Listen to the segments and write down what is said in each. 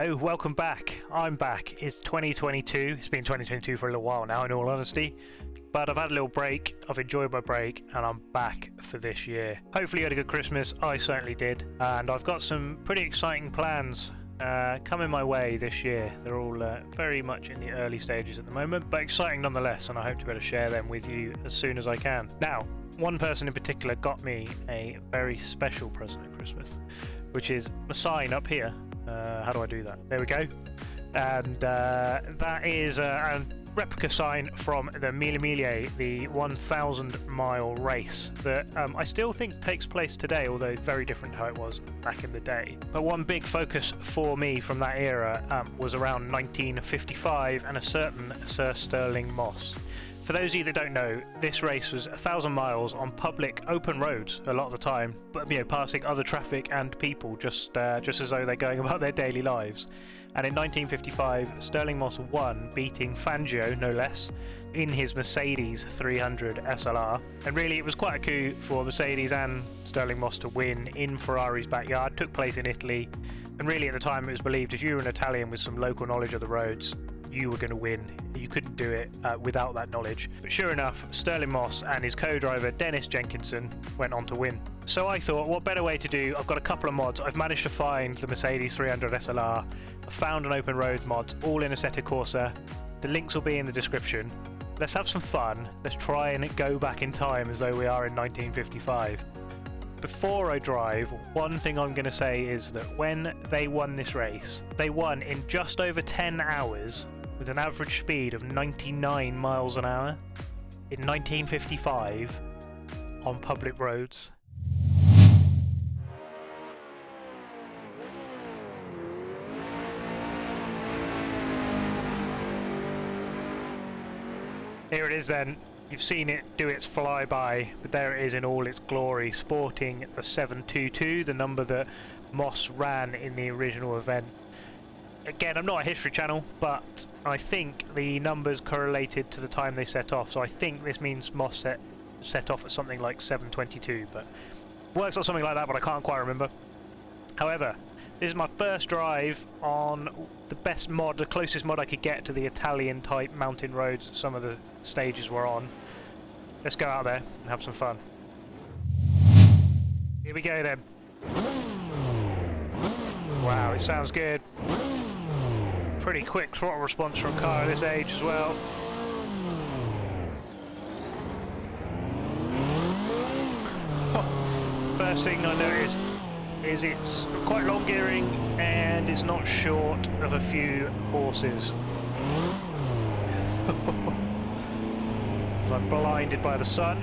Hello, welcome back. I'm back. It's 2022. It's been 2022 for a little while now, in all honesty. But I've had a little break. I've enjoyed my break, and I'm back for this year. Hopefully you had a good Christmas. I certainly did. And I've got some pretty exciting plans coming my way this year. They're all very much in the early stages at the moment, but exciting nonetheless, and I hope to be able to share them with you as soon as I can. Now, one person in particular got me a very special present at Christmas, which is a sign up here. How do I do that? There we go. And that is a replica sign from the Mille Miglia, the 1,000-mile race that I still think takes place today, although very different to how it was back in the day. But one big focus for me from that era was around 1955 and a certain Sir Stirling Moss. For those of you that don't know, this race was 1,000 miles on public open roads a lot of the time, but passing other traffic and people just as though they're going about their daily lives. And in 1955, Stirling Moss won, beating Fangio, no less, in his Mercedes 300 SLR. And really, it was quite a coup for Mercedes and Stirling Moss to win in Ferrari's backyard. It took place in Italy, and really at the time it was believed if you were an Italian with some local knowledge of the roads, you were going to win. You couldn't do it without that knowledge. But sure enough, Stirling Moss and his co-driver Dennis Jenkinson went on to win. So I thought, what better way to do? I've got a couple of mods. I've managed to find the Mercedes 300 SLR. I've found an open road mod, all in Assetto Corsa. The links will be in the description. Let's have some fun. Let's try and go back in time as though we are in 1955. Before I drive, one thing I'm going to say is that when they won this race, they won in just over 10 hours with an average speed of 99 miles an hour in 1955 on public roads. Here it is then. You've seen it do its flyby, but there it is in all its glory, sporting the 722, the number that Moss ran in the original event. Again, I'm not a history channel, but I think the numbers correlated to the time they set off, so I think this means Moss set off at something like 7:22, but works out something like that, but I can't quite remember. However, this is my first drive on the best mod, the closest mod I could get to the Italian-type mountain roads that some of the stages were on. Let's go out there and have some fun. Here we go then. Wow, it sounds good. Pretty quick throttle response from a car at this age as well. First thing I noticed is it's quite long gearing and it's not short of a few horses. I'm blinded by the sun.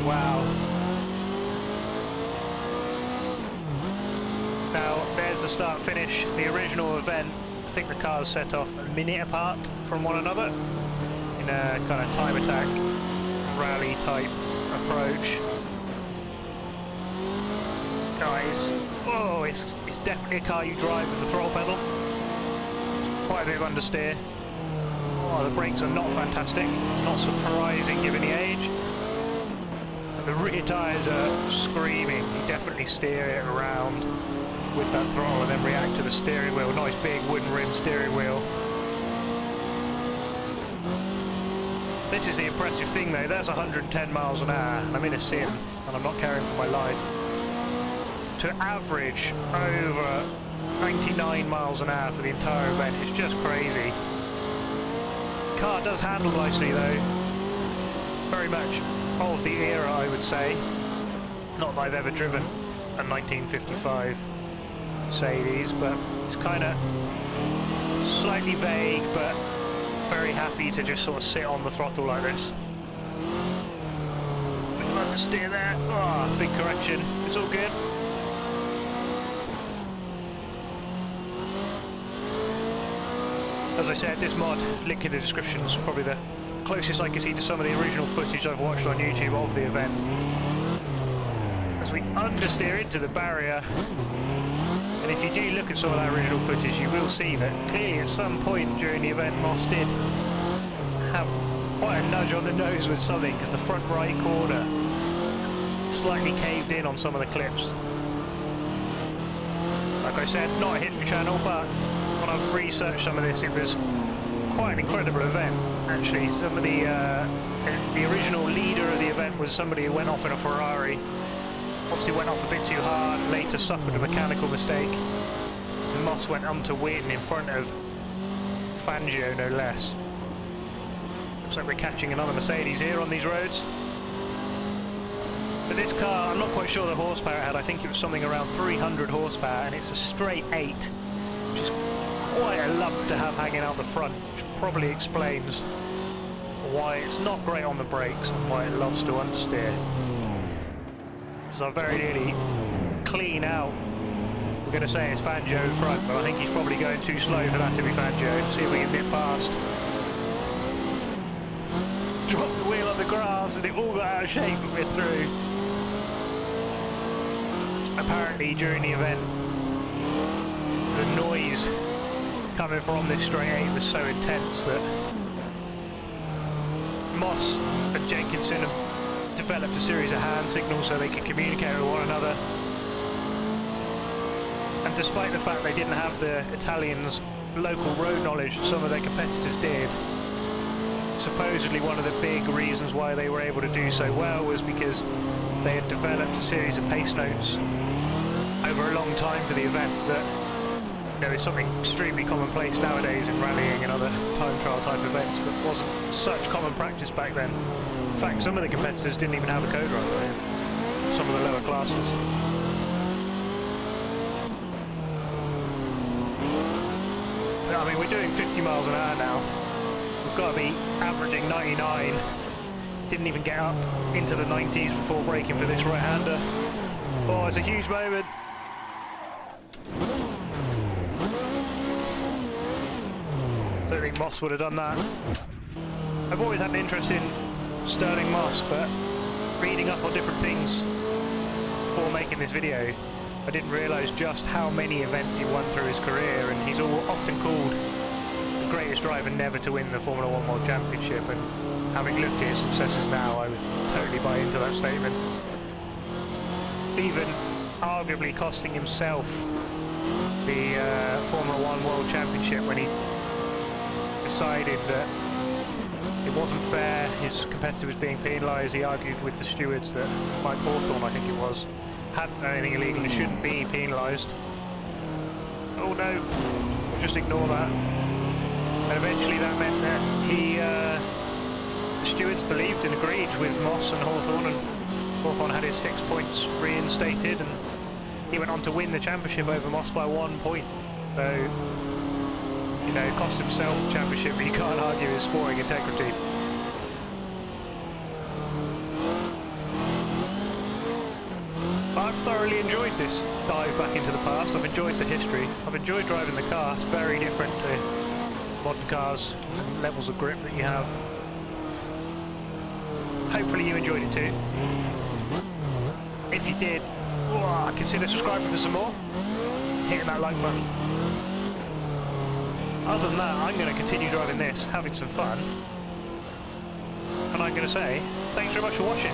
Wow. Now, there's the start finish. The original event, I think the cars set off a minute apart from one another in a kind of time attack, rally type approach. Guys, oh, it's definitely a car you drive with the throttle pedal. It's quite a bit of understeer. Oh, the brakes are not fantastic, not surprising given the age. And the rear tyres are screaming. You definitely steer it around with that throttle and then react to the steering wheel. Nice big wooden rim steering wheel. This is the impressive thing though, that's 110 miles an hour and I'm in a sim and I'm not caring for my life. To average over 99 miles an hour for the entire event is just crazy. The car does handle nicely though, very much of the era I would say. Not that I've ever driven a 1955 Mercedes, but it's kind of slightly vague, but very happy to just sort of sit on the throttle like this. Bit of understeer there. Oh, big correction. It's all good. As I said, this mod, link in the description, is probably the closest I can see to some of the original footage I've watched on YouTube of the event. As we understeer into the barrier. And if you do look at some of that original footage, you will see that clearly at some point during the event Moss did have quite a nudge on the nose with something, because the front right corner slightly caved in on some of the clips. like I said, not a history channel, but when I've researched some of this, it was quite an incredible event. Actually, some of the original leader of the event was somebody who went off in a Ferrari. Obviously went off a bit too hard, later suffered a mechanical mistake. And Moss went on to win in front of Fangio, no less. Looks like we're catching another Mercedes here on these roads. But this car, I'm not quite sure the horsepower it had. I think it was something around 300 horsepower, and it's a straight 8, which is quite a lump to have hanging out the front, which probably explains why it's not great on the brakes and why it loves to understeer. Because I very nearly clean out. We're going to say it's Fangio in front, but I think he's probably going too slow for that to be Fangio. See if we can nip past. Dropped the wheel on the grass and it all got out of shape, but we're through. Apparently during the event, the noise coming from this straight 8 was so intense that Moss and Jenkinson have developed a series of hand signals so they can communicate with one another. And despite the fact they didn't have the Italians' local road knowledge, some of their competitors did. Supposedly one of the big reasons why they were able to do so well was because they had developed a series of pace notes over a long time for the event that, you know, is something extremely commonplace nowadays in rallying and other time trial type events, but wasn't such common practice back then. In fact, some of the competitors didn't even have a co-driver in some of the lower classes. I mean, we're doing 50 miles an hour now. We've got to be averaging 99. Didn't even get up into the 90s before braking for this right-hander. Oh, it's a huge moment. Don't think Moss would have done that. I've always had an interest in Stirling Moss, but reading up on different things before making this video, I didn't realise just how many events he won through his career, and he's often called the greatest driver never to win the Formula 1 World Championship, and having looked at his successes now, I would totally buy into that statement. Even arguably costing himself the Formula 1 World Championship when he decided that it wasn't fair, his competitor was being penalised. He argued with the stewards that Mike Hawthorne, I think it was, hadn't done anything illegal and shouldn't be penalised. Oh no, we'll just ignore that. And eventually that meant that the stewards believed and agreed with Moss and Hawthorne, and Hawthorne had his 6 points reinstated, and he went on to win the championship over Moss by 1 point. So, you know, it cost himself the championship, but you can't argue his sporting integrity. I've thoroughly enjoyed this dive back into the past. I've enjoyed the history. I've enjoyed driving the car. It's very different to modern cars, levels of grip that you have. Hopefully you enjoyed it too. If you did, consider subscribing for some more, hitting that like button. Other than that, I'm going to continue driving this, having some fun, and I'm going to say thanks very much for watching.